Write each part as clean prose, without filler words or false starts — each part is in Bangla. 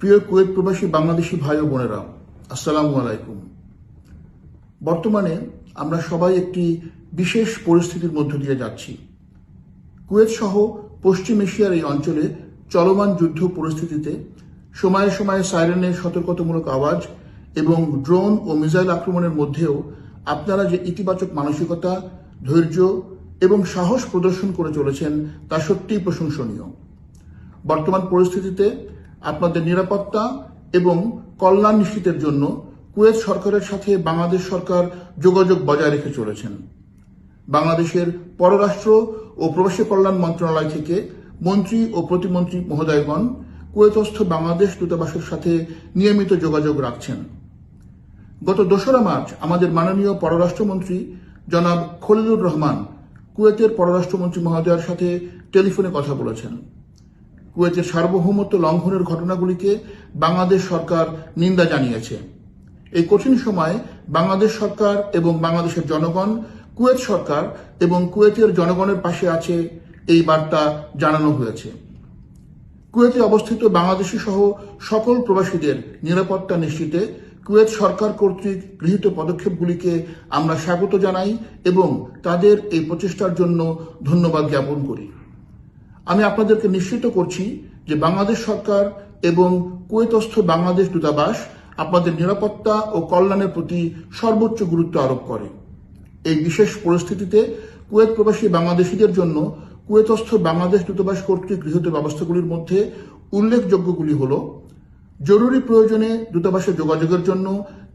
প্রিয় কুয়েত প্রবাসী বাংলাদেশি ভাই ও বোনেরা, আসসালামু আলাইকুম। বর্তমানে আমরা সবাই একটি বিশেষ পরিস্থিতির মধ্য দিয়ে যাচ্ছি। কুয়েত সহ পশ্চিম এশিয়ার এই অঞ্চলে চলমান যুদ্ধ পরিস্থিতিতে সময়ে সময়ে সাইরেনের সতর্কতামূলক আওয়াজ এবং ড্রোন ও মিসাইল আক্রমণের মধ্যেও আপনারা যে ইতিবাচক মানসিকতা, ধৈর্য এবং সাহস প্রদর্শন করে চলেছেন তা সত্যিই প্রশংসনীয়। বর্তমান পরিস্থিতিতে আপনাদের নিরাপত্তা এবং কল্যাণ নিশ্চিতের জন্য কুয়েত সরকারের সাথে বাংলাদেশ সরকার যোগাযোগ বজায় রেখে চলেছেন। বাংলাদেশের পররাষ্ট্র ও প্রবাসী কল্যাণ মন্ত্রণালয় থেকে মন্ত্রী ও প্রতিমন্ত্রী মহোদয়গণ কুয়েতস্থ বাংলাদেশ দূতাবাসের সাথে নিয়মিত যোগাযোগ রাখছেন। গত 2 মার্চ আমাদের মাননীয় পররাষ্ট্রমন্ত্রী জনাব খলিলুর রহমান কুয়েতের পররাষ্ট্রমন্ত্রী মহোদয়ের সাথে টেলিফোনে কথা বলেছেন। কুয়েতের সার্বভৌমত্ব লঙ্ঘনের ঘটনাগুলিকে বাংলাদেশ সরকার নিন্দা জানিয়েছে। এই কঠিন সময়ে বাংলাদেশ সরকার এবং বাংলাদেশের জনগণ কুয়েত সরকার এবং কুয়েতের জনগণের পাশে আছে, এই বার্তা জানানো হয়েছে। কুয়েতে অবস্থিত বাংলাদেশি সহ সকল প্রবাসীদের নিরাপত্তা নিশ্চিতে কুয়েত সরকার কর্তৃক গৃহীত পদক্ষেপগুলিকে আমরা স্বাগত জানাই এবং তাদের এই প্রচেষ্টার জন্য ধন্যবাদ জ্ঞাপন করি। আমি আপনাদেরকে নিশ্চিত করছি যে বাংলাদেশ সরকার এবং কুয়েতস্থ বাংলাদেশ দূতাবাস আপনাদের নিরাপত্তা ও কল্যাণের প্রতি সর্বোচ্চ গুরুত্ব আরোপ করে। এই বিশেষ পরিস্থিতিতে কুয়েত প্রবাসী বাংলাদেশিদের জন্য কুয়েতস্থ বাংলাদেশ দূতাবাস কর্তৃক গৃহীত ব্যবস্থাগুলির মধ্যে উল্লেখযোগ্যগুলি হল: জরুরি প্রয়োজনে দূতাবাসে যোগাযোগের জন্য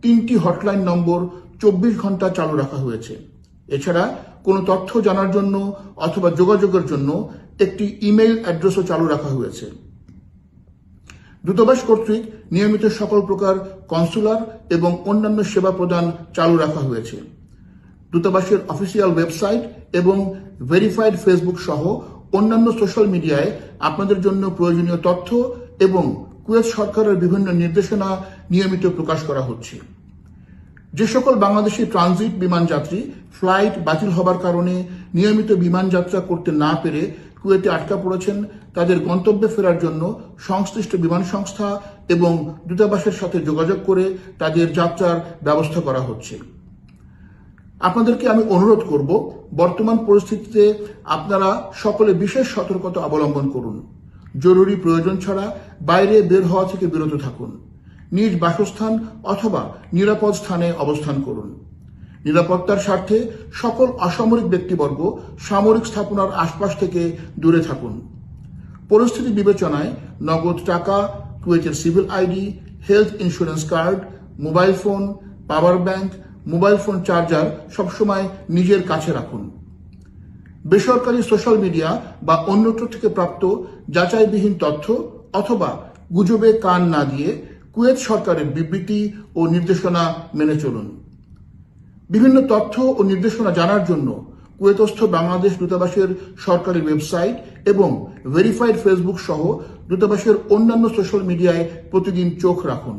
3টি হটলাইন নম্বর 24 ঘন্টা চালু রাখা হয়েছে। এছাড়া কোনো তথ্য জানার জন্য অথবা যোগাযোগের জন্য একটি ইমেইল অ্যাড্রেসও চালু রাখা হয়েছে। দূতাবাস কর্তৃক নিয়মিত সকল প্রকার কনসুলার এবং অন্যান্য সেবা প্রদান চালু রাখা হয়েছে। দূতাবাসের অফিসিয়াল ওয়েবসাইট এবং ভেরিফাইড ফেসবুক সহ অন্যান্য সোশ্যাল মিডিয়ায় আপনাদের জন্য প্রয়োজনীয় তথ্য এবং কুয়েত সরকারের বিভিন্ন নির্দেশনা নিয়মিত প্রকাশ করা হচ্ছে। যে সকল বাংলাদেশি ট্রানজিট বিমান যাত্রী ফ্লাইট বাতিল হবার কারণে নিয়মিত বিমান যাত্রা করতে না পেরে কুয়েতে আটকা পড়েছেন, তাদের গন্তব্যে ফেরার জন্য সংশ্লিষ্ট বিমান সংস্থা এবং দূতাবাসের সাথে যোগাযোগ করে তাদের যাত্রার ব্যবস্থা করা হচ্ছে। আপনাদেরকে আমি অনুরোধ করব, বর্তমান পরিস্থিতিতে আপনারা সকলে বিশেষ সতর্কতা অবলম্বন করুন। জরুরি প্রয়োজন ছাড়া বাইরে বের হওয়া থেকে বিরত থাকুন। নিজ বাসস্থান অথবা নিরাপদ স্থানে অবস্থান করুন। নিরাপত্তার স্বার্থে সকল অসামরিক ব্যক্তিবর্গ সামরিক স্থাপনার আশপাশ থেকে দূরে থাকুন। পরিস্থিতি বিবেচনায় নগদ টাকা, কুয়েতের civil ID, health insurance card, mobile phone, power bank, mobile phone charger সবসময় নিজের কাছে রাখুন। বেসরকারি সোশ্যাল মিডিয়া বা অন্যত্র থেকে প্রাপ্ত যাচাইবিহীন তথ্য অথবা গুজবে কান না দিয়ে কুয়েত সরকারের বিবৃতি ও নির্দেশনা মেনে চলুন। বিভিন্ন তথ্য ও নির্দেশনা জানার জন্য কুয়েতস্থ বাংলাদেশ দূতাবাসের সরকারি ওয়েবসাইট এবং ভেরিফাইড ফেসবুক সহ দূতাবাসের অন্যান্য সোশ্যাল মিডিয়ায় প্রতিদিন চোখ রাখুন।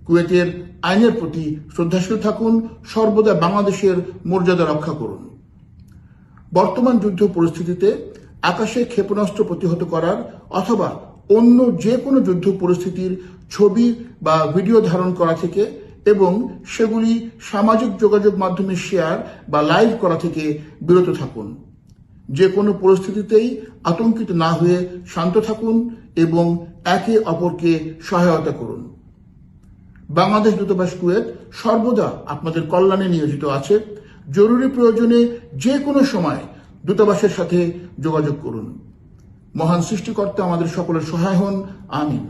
কুয়েতের আইনের প্রতি শ্রদ্ধাশীল থাকুন, সর্বদা বাংলাদেশের মর্যাদা রক্ষা করুন। বর্তমান যুদ্ধ পরিস্থিতিতে আকাশে ক্ষেপণাস্ত্র প্রতিহত করার অথবা অন্য যে কোনো যুদ্ধ পরিস্থিতির ছবি বা ভিডিও ধারণ করা থেকে এবং সেগুলি সামাজিক যোগাযোগ মাধ্যমে শেয়ার বা লাইভ করা থেকে বিরত থাকুন। যে কোনো পরিস্থিতিতেই আতঙ্কিত না হয়ে শান্ত থাকুন এবং একে অপরকে সহায়তা করুন। বাংলাদেশ দূতাবাস কুয়েত সর্বদা আপনাদের কল্যাণে নিয়োজিত আছে। জরুরি প্রয়োজনে যে কোনো সময় দূতাবাসের সাথে যোগাযোগ করুন। মহান সৃষ্টিকর্তা আমাদের সকলের সহায় হন। আমিন।